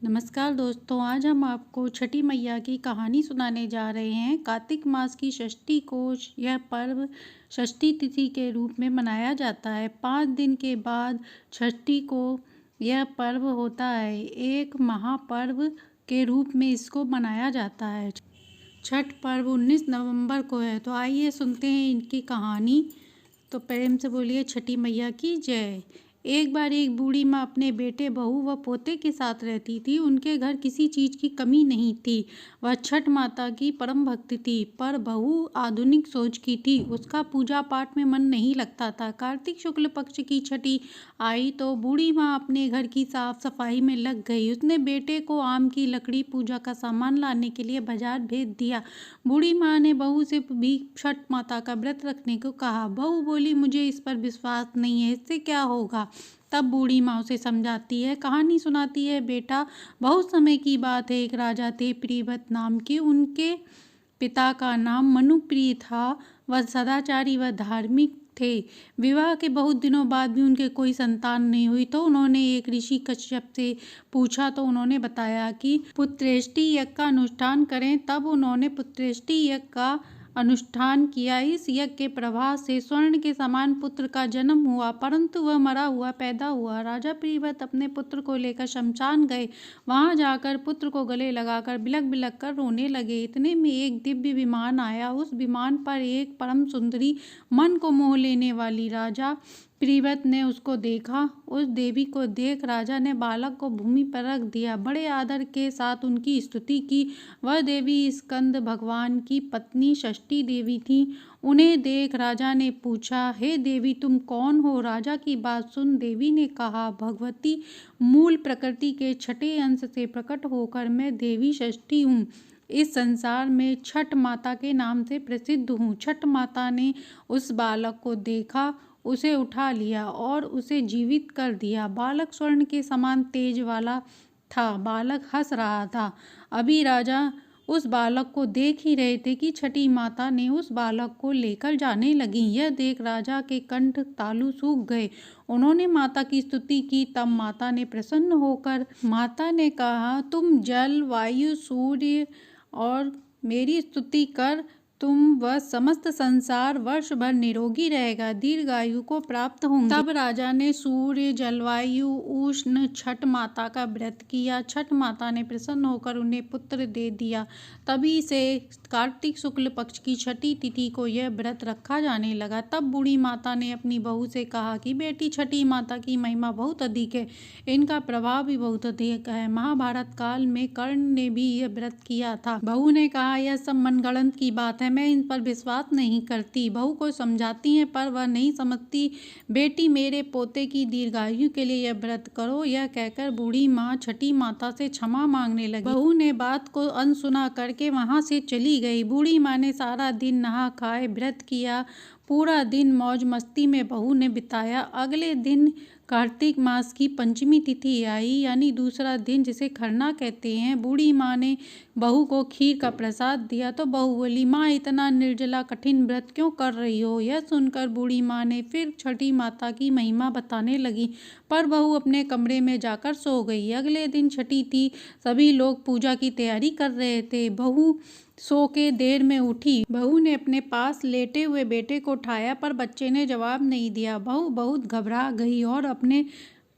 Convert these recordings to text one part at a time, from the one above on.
नमस्कार दोस्तों, आज हम आपको छठी मैया की कहानी सुनाने जा रहे हैं। कार्तिक मास की षष्ठी को यह पर्व षष्ठी तिथि के रूप में मनाया जाता है। 5 दिन के बाद षष्ठी को यह पर्व होता है। एक महापर्व के रूप में इसको मनाया जाता है। छठ पर्व 19 नवंबर को है। तो आइए सुनते हैं इनकी कहानी। तो प्रेम से बोलिए छठी मैया की जय। एक बार एक बूढ़ी माँ अपने बेटे, बहू व पोते के साथ रहती थी। उनके घर किसी चीज की कमी नहीं थी। वह छठ माता की परम भक्त थी, पर बहू आधुनिक सोच की थी। उसका पूजा पाठ में मन नहीं लगता था। कार्तिक शुक्ल पक्ष की छठी आई तो बूढ़ी माँ अपने घर की साफ सफाई में लग गई। उसने बेटे को आम की लकड़ी, पूजा का सामान लाने के लिए बाजार भेज दिया। बूढ़ी माँ ने बहू से भी छठ माता का व्रत रखने को कहा। बहू बोली, मुझे इस पर विश्वास नहीं है, इससे क्या होगा। तब बूढ़ी माँ उसे समझाती है, कहानी सुनाती है। बेटा, बहुत समय की बात है, एक राजा थे प्रियव्रत नाम के। उनके पिता का नाम मनुप्रिय था। वह सदाचारी व धार्मिक थे। विवाह के बहुत दिनों बाद भी उनके कोई संतान नहीं हुई तो उन्होंने एक ऋषि कश्यप से पूछा तो उन्होंने बताया कि पुत्रेष्टि यज्ञ का अनुष्ठान करें। तब उन्होंने पुत्रेष्टि यज्ञ का अनुष्ठान किया। इस यज्ञ के प्रभाव से स्वर्ण के समान पुत्र का जन्म हुआ, परंतु वह मरा हुआ पैदा हुआ। राजा प्रियव्रत अपने पुत्र को लेकर शमशान गए। वहां जाकर पुत्र को गले लगाकर बिलख बिलख कर रोने लगे। इतने में एक दिव्य विमान आया। उस विमान पर एक परम सुंदरी, मन को मोह लेने वाली राजा प्रियव्रत ने उसको देखा। उस देवी को देख राजा ने बालक को भूमि पर रख दिया। बड़े आदर के साथ उनकी स्तुति की। वह देवी स्कंद भगवान की पत्नी षष्ठी देवी थी। उन्हें देख राजा ने पूछा, हे देवी, तुम कौन हो। राजा की बात सुन देवी ने कहा, भगवती, मूल प्रकृति के छठे अंश से प्रकट होकर मैं देवी षष्ठी हूँ। इस संसार में छठ माता के नाम से प्रसिद्ध हूँ। छठ माता ने उस बालक को देखा, उसे उठा लिया और उसे जीवित कर दिया। बालक स्वर्ण के समान तेज वाला था। बालक हंस रहा था। अभी राजा उस बालक को देख ही रहे थे कि छठी माता ने उस बालक को लेकर जाने लगी। यह देख राजा के कंठ तालु सूख गए। उन्होंने माता की स्तुति की। तब माता ने प्रसन्न होकर माता ने कहा, तुम जल, वायु, सूर्य और मेरी स्तुति कर, तुम वह समस्त संसार वर्ष भर निरोगी रहेगा, दीर्घायु को प्राप्त होंगे। तब राजा ने सूर्य, जलवायु, उष्ण, छठ माता का व्रत किया। छठ माता ने प्रसन्न होकर उन्हें पुत्र दे दिया। तभी से कार्तिक शुक्ल पक्ष की छठी तिथि को यह व्रत रखा जाने लगा। तब बूढ़ी माता ने अपनी बहू से कहा कि बेटी, छठी माता की महिमा बहुत अधिक है, इनका प्रभाव भी बहुत अधिक है। महाभारत काल में कर्ण ने भी यह व्रत किया था। बहू ने कहा, यह सब मनगढ़ंत की बात है, मैं इन पर विश्वास नहीं करती। बहू को समझाती हैं पर वह नहीं समझती। बेटी, मेरे पोते की दीर्घायु के लिए यह व्रत करो। यह कहकर बूढ़ी माँ छठी माता से क्षमा मांगने लगी। बहू ने बात को अनसुना करके वहां से चली गई। बूढ़ी माँ ने सारा दिन नहा खाए व्रत किया। पूरा दिन मौज मस्ती में बहू ने बिताया। अगले दिन कार्तिक मास की पंचमी तिथि आई, यानी दूसरा दिन, जिसे खरना कहते हैं। बूढ़ी माँ ने बहू को खीर का प्रसाद दिया तो बहू बोली, माँ, इतना निर्जला कठिन व्रत क्यों कर रही हो। यह सुनकर बूढ़ी माँ ने फिर छठी माता की महिमा बताने लगी, पर बहू अपने कमरे में जाकर सो गई। अगले दिन छठी थी। सभी लोग पूजा की तैयारी कर रहे थे। बहू सो के देर में उठी। बहू ने अपने पास लेटे हुए बेटे को उठाया, पर बच्चे ने जवाब नहीं दिया। बहू बहुत घबरा गई और अपने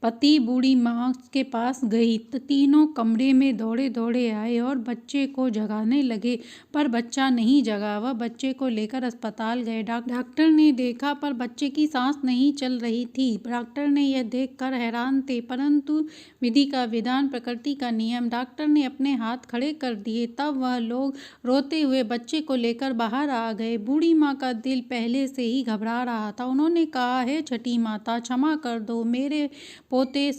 पति बूढ़ी माँ के पास गई। तो तीनों कमरे में दौड़े दौड़े आए और बच्चे को जगाने लगे, पर बच्चा नहीं जगा। वह बच्चे को लेकर अस्पताल गए। डॉक्टर ने देखा पर बच्चे की सांस नहीं चल रही थी। डॉक्टर ने यह देखकर हैरान थे, परंतु विधि का विधान, प्रकृति का नियम। डॉक्टर ने अपने हाथ खड़े कर दिए। तब वह लोग रोते हुए बच्चे को लेकर बाहर आ गए। बूढ़ी माँ का दिल पहले से ही घबरा रहा था। उन्होंने कहा, हे छठी माता, क्षमा कर दो, मेरे पोते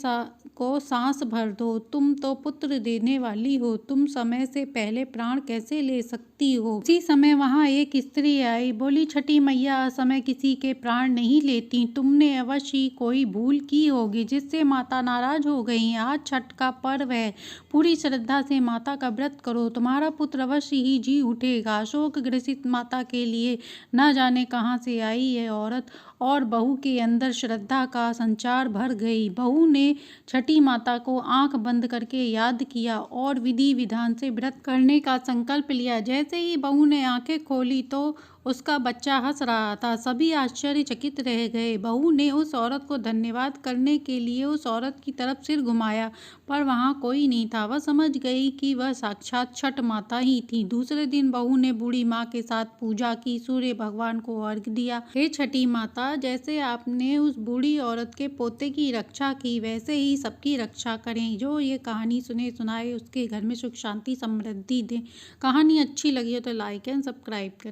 को सांस भर दो। तुम तो पुत्र देने वाली हो, तुम समय से पहले प्राण कैसे ले सकती हो। उसी समय वहां एक स्त्री आई। बोली, छठी मैया असमय किसी के प्राण नहीं लेती। तुमने अवश्य ही कोई भूल की होगी जिससे माता नाराज हो गई। आज छठ का पर्व है, पूरी श्रद्धा से माता का व्रत करो, तुम्हारा पुत्र अवश्य ही जी उठेगा। शोक ग्रसित माता के लिए न जाने कहां से आई यह औरत और बहू के अंदर श्रद्धा का संचार भर गई। बहू ने छठी छठी माता को आंख बंद करके याद किया और विधि विधान से व्रत करने का संकल्प लिया। जैसे ही बहू ने आंखें खोली तो उसका बच्चा हंस रहा था। सभी आश्चर्यचकित रह गए। बहू ने उस औरत को धन्यवाद करने के लिए उस औरत की तरफ सिर घुमाया, पर वहां कोई नहीं था। वह समझ गई कि वह साक्षात छठ माता ही थी। दूसरे दिन बहू ने बूढ़ी माँ के साथ पूजा की, सूर्य भगवान को अर्घ्य दिया। हे छठी माता, जैसे आपने उस बूढ़ी औरत के पोते की रक्षा की, वैसे ही सबकी रक्षा करें। जो ये कहानी सुनाए उसके घर में सुख शांति समृद्धि दें। कहानी अच्छी लगी हो तो लाइक एंड सब्सक्राइब करें।